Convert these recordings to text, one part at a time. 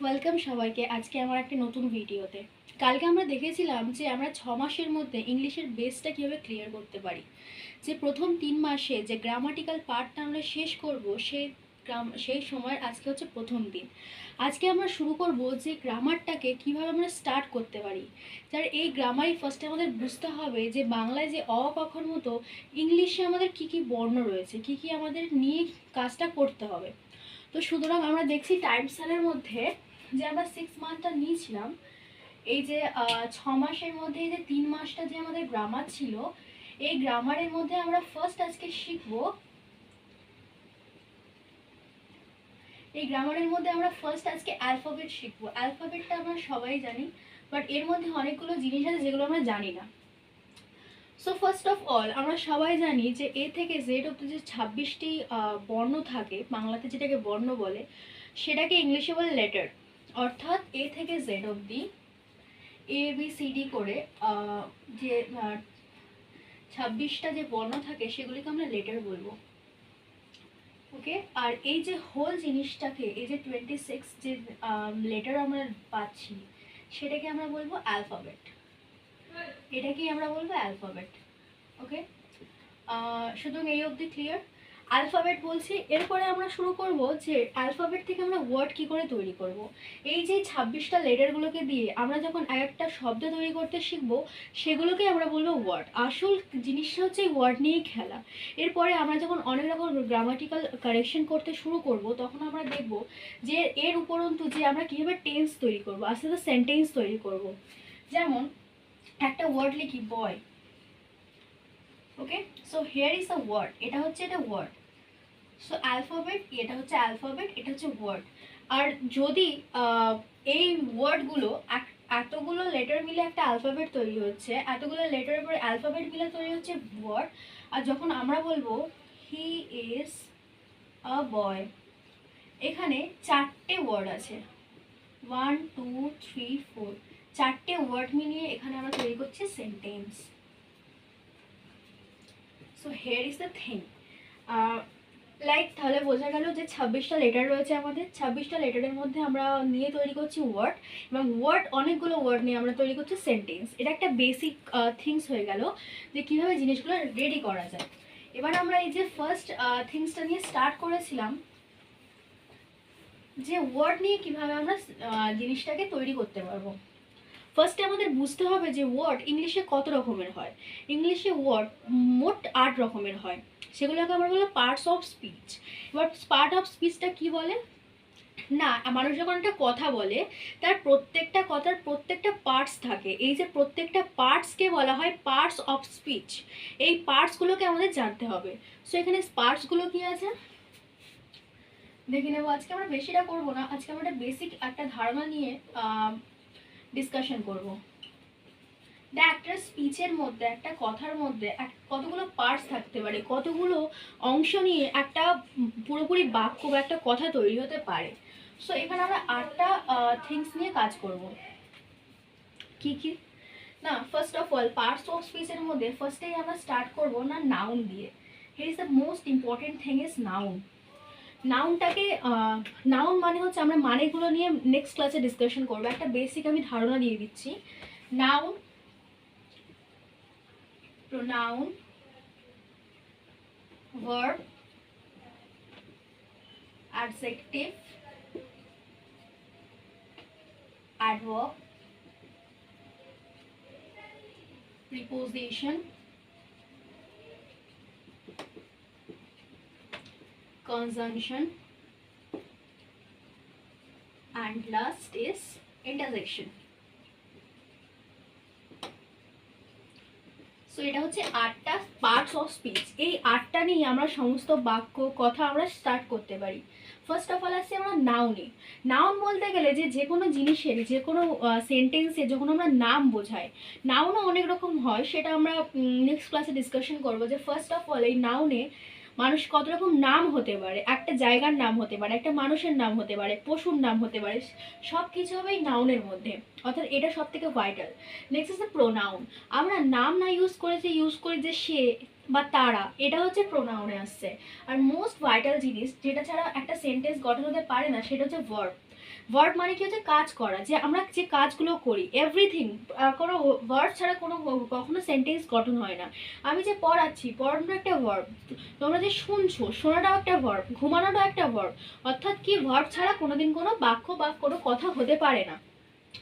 Welcome সবাইকে আজকে আমার একটা নতুন ভিডিওতে। কালকে আমরা দেখেছিলাম যে আমরা 6 মাসের মধ্যে ইংলিশের বেসটা কীভাবে ক্লিয়ার করতে পারি। যে প্রথম 3 মাসে যে গ্রামাটিক্যাল পার্টটা আমরা শেষ করব সেই সময়ের আজকে হচ্ছে প্রথম দিন। আজকে আমরা শুরু করব যে গ্রামারটাকে কিভাবে আমরা স্টার্ট করতে পারি। যার এই গ্রামারই ফার্স্টে আমাদের বুঝতে হবে যে বাংলায় যে অ কখর মতো ইংলিশে আমাদের কি কি বর্ণ রয়েছে, কি কি আমাদের নিয়ে কাজটা করতে হবে। তো সুতরাং আমরা দেখছি টাইম স্কেলের মধ্যে যে আমরা 6 মান্থটা নিয়েছিলাম, এই যে 6 মাসের মধ্যে এই যে 3 মাসটা যে আমাদের গ্রামার ছিল, এই গ্রামারের মধ্যে আমরা ফার্স্ট আজকে শিখবো, এই গ্রামারের মধ্যে আমরা ফার্স্ট আজকে অ্যালফাবেট শিখবো। অ্যালফাবেটটা আমরা সবাই জানি, বাট এর মধ্যে অনেকগুলো জিনিস আছে যেগুলো আমরা জানি না। সো ফার্স্ট অফ অল আমরা সবাই জানি যে এ থেকে জেড অব্দি যে 26টি বর্ণ থাকে, বাংলাতে যেটাকে বর্ণ বলে সেটাকে ইংলিশে বলে লেটার। অর্থাৎ এ থেকে জেড অব্দি ABCD করে যে 26টা যে বর্ণ থাকে সেগুলিকে আমরা লেটার বলবো। ওকে, আর এই যে হোল জিনিসটাকে, এই যে 26 যে লেটার আমরা পাচ্ছি সেটাকে আমরা বলবো অ্যালফাবেট। এটাকেই আমরা বলবো অ্যালফাবেট। ওকে, সুতরাং এই অবধি ক্লিয়ার। অ্যালফাবেট বলছি, এরপরে আমরা শুরু করব যে অ্যালফাবেট থেকে আমরা ওয়ার্ড কি করে তৈরি করব। এই যে 26টা লেটারগুলোকে দিয়ে আমরা যখন একটা শব্দ তৈরি করতে শিখব সেগুলোকে আমরা বলবো ওয়ার্ড। আসল জিনিসটা হচ্ছে এই ওয়ার্ড নিয়েই খেলা। এরপরে আমরা যখন অনেক রকম গ্রামাটিক্যাল কারেকশন করতে শুরু করব তখন আমরা দেখব যে এর উপরন্তু যে আমরা কীভাবে টেন্স তৈরি করব, আস্তে আস্তে সেন্টেন্স তৈরি করব। যেমন একটা ওয়ার্ড লিখি boy. Okay, so here is a word, এটা হচ্ছে এটা ওয়ার্ড। সো অ্যালফাবেট, এটা হচ্ছে অ্যালফাবেট, এটা হচ্ছে ওয়ার্ড। আর যদি এই ওয়ার্ডগুলো এতগুলো লেটার মিলে একটা অ্যালফাবেট তৈরি হচ্ছে, এতগুলো লেটারের পরে অ্যালফাবেট মিলে তৈরি হচ্ছে ওয়ার্ড। আর যখন আমরা বলবো হি ইজ আ বয়, এখানে 4টে ওয়ার্ড আছে, 1 2 3 4, 4টে ওয়ার্ড মিলিয়ে এখানে আমরা তৈরি করছি sentence. So here is the thing, like তাহলে বোঝা গেল যে 26টা লেটার রয়েছে আমাদের, 26টা লেটারের মধ্যে আমরা নিয়ে তৈরি করছি ওয়ার্ড, এবং ওয়ার্ড অনেকগুলো ওয়ার্ড নিয়ে আমরা তৈরি করছি সেন্টেন্স। এটা একটা বেসিক থিংস হয়ে গেল যে কীভাবে জিনিসগুলো রেডি করা যায়। এবার আমরা এই যে ফার্স্ট থিংসটা নিয়ে স্টার্ট করেছিলাম যে ওয়ার্ড নিয়ে কীভাবে আমরা জিনিসটাকে তৈরি করতে পারবো। ফার্স্টে আমাদের বুঝতে হবে যে ওয়ার্ড ইংলিশে কত রকমের হয়। ইংলিশে ওয়ার্ড মোট 8 রকমের হয়, সেগুলোকে আমরা বলি পার্টস অফ স্পিচ। এবার পার্ট অফ স্পিচটা কি বলে না, মানুষ যখন একটা কথা বলে তার প্রত্যেকটা কথার প্রত্যেকটা পার্টস থাকে, এই যে প্রত্যেকটা পার্টসকে বলা হয় পার্টস অফ স্পিচ। এই পার্টসগুলোকে আমাদের জানতে হবে। সো এখানে পার্টসগুলো কি আছে দেখে নেবো। আজকে আমরা বেশিটা করবো না, আজকে আমরা একটা বেসিক একটা ধারণা নিয়ে ডিসকাশন করব। একটা স্পিচের মধ্যে, একটা কথার মধ্যে কতগুলো পার্টস থাকতে পারে, কতগুলো অংশ নিয়ে একটা পুরোপুরি বাক্য বা একটা কথা তৈরি হতে পারে। সো এখানে আমরা 8টা থিংস নিয়ে কাজ করব। কি কি না, first of all parts of স্পিচের মধ্যে ফার্স্টেই আমরা স্টার্ট করব না নাউন দিয়ে। Here is the most important thing is noun. নাউনটাকে নাউন মানে হচ্ছে, আমরা মানেগুলো নিয়ে নেক্সট ক্লাসে ডিসকাশন করবো, একটা বেসিক আমি ধারণা দিয়ে দিচ্ছি। Noun, pronoun, verb, adjective, adverb, preposition, conjunction, and last is interjection. So এটা হচ্ছে 8টা পার্টস অফ স্পিচ। এই 8টা নিয়ে আমরা সমস্ত বাক্য কথা আমরা স্টার্ট করতে পারি। ফার্স্ট অফ অল আসছি আমরা নাউনে। নাউন বলতে গেলে যে কোনো জিনিসের, যে কোনো সেন্টেন্সে যখন আমরা নাম বোঝাই, নাউনও অনেক রকম হয়, সেটা আমরা নেক্সট ক্লাসে ডিসকাশন করবো। যে ফার্স্ট অফ অল এই নাউনে মানুষ কত রকম নাম হতে পারে, একটা জায়গার নাম হতে পারে, একটা মানুষের নাম হতে পারে, পশুর নাম হতে পারে, সব কিছু হবে এই নাউনের মধ্যে, অর্থাৎ এটা সব থেকে ভাইটাল। নেক্সট হচ্ছে প্রোনাউন। আমরা নাম না ইউজ করি যে সে বা তারা, এটা হচ্ছে প্রোনাউনে আসছে। আর মোস্ট ভাইটাল জিনিস যেটা ছাড়া একটা সেন্টেন্স গঠন হতে পারে না, সেটা হচ্ছে ভার্ব। ভার্ব মানে কি হচ্ছে কাজ করা, যে আমরা যে কাজগুলো করি এভরিথিং, কোনো ভার্ব ছাড়া কোনো কখনো সেন্টেন্স গঠন হয় না। আমি যে পড়াচ্ছি, পড়ানো একটা ভার্ব, তোমরা যে শুনছো, শোনাটাও একটা ভার্ব, ঘুমানোটাও একটা ভার্ব। অর্থাৎ কি ভার্ব ছাড়া কোনোদিন কোনো বাক্য বা কোনো কথা হতে পারে না।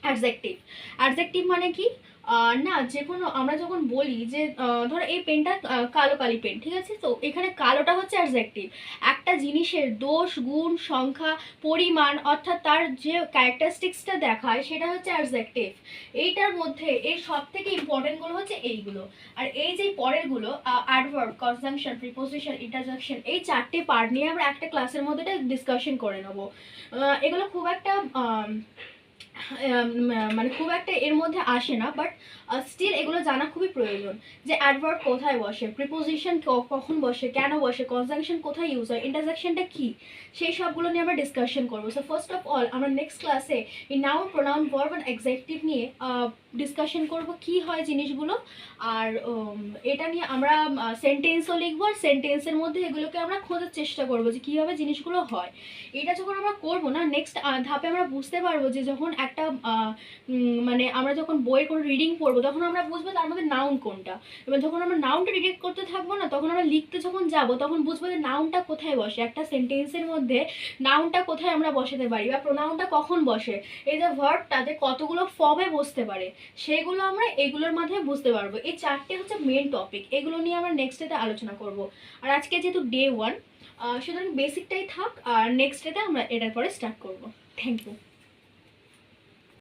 অ্যাডজেক্টিভ, অ্যাডজেক্টিভ মানে কি, না যে কোনো আমরা যখন বলি যে ধরো এই পেনটা কালো কালি পেন, ঠিক আছে, তো এখানে কালোটা হচ্ছে অ্যাডজেক্টিভ। একটা জিনিসের দোষ গুণ সংখ্যা পরিমাণ অর্থাৎ তার যে ক্যারেক্টারিস্টিক্সটা দেখায় সেটা হচ্ছে অ্যাডজেক্টিভ। এইটার মধ্যে এই সব থেকে ইম্পর্টেন্টগুলো হচ্ছে এইগুলো। আর এই যে পরেরগুলো অ্যাডভার্ব, কনজাংশন, প্রিপোজিশন, ইন্টারজেকশন, এই চারটে পার্ট নিয়ে আমরা একটা ক্লাসের মধ্যে ডিসকাশন করে নেবো। এগুলো খুব একটা মানে খুব একটা এর মধ্যে আসে না, বাট স্টিল এগুলো জানা খুবই প্রয়োজন। যে অ্যাডভার্ব কোথায় বসে, প্রিপোজিশন কখন বসে, কেন বসে, কনজাংশন কোথায় ইউজ হয়, ইন্টারজেকশনটা কি, সেই সবগুলো নিয়ে আমরা ডিসকাশন করবো। সো ফার্স্ট অফ অল আমরা নেক্সট ক্লাসে এই noun, pronoun, verb and adjective নিয়ে ডিসকাশন করব কি হয় জিনিসগুলো। আর এটা নিয়ে আমরা সেন্টেন্সও লিখবো, আর সেন্টেন্সের মধ্যে এগুলোকে আমরা খোঁজার চেষ্টা করবো যে কীভাবে জিনিসগুলো হয়। এটা যখন আমরা করবো না, নেক্সট ধাপে আমরা বুঝতে পারবো যে যখন একটা মানে আমরা যখন বইয়ের কোনো রিডিং পড়বো তখন আমরা বুঝবো তার মধ্যে নাউন কোনটা। এবার যখন আমরা নাউনটা রিডিং করতে থাকবো না, তখন আমরা লিখতে যখন যাবো তখন বুঝবো যে নাউনটা কোথায় বসে, একটা সেন্টেন্সের মধ্যে নাউনটা কোথায় আমরা বসাতে পারি, বা প্রোনাউনটা কখন বসে, এই যে ভার্বটা যে কতগুলো ফর্মে বসতে পারে সেগুলো আমরা এগুলোর মাধ্যমে বুঝতে পারবো। এই চারটে হচ্ছে মেন টপিক, এগুলো নিয়ে আমরা নেক্সট ডেতে আলোচনা করব। আর আজকে যেহেতু ডে 1, সুতরাং বেসিকটাই থাক, আর নেক্সট ডেতে আমরা এটার পরে স্টার্ট করব। Thank you.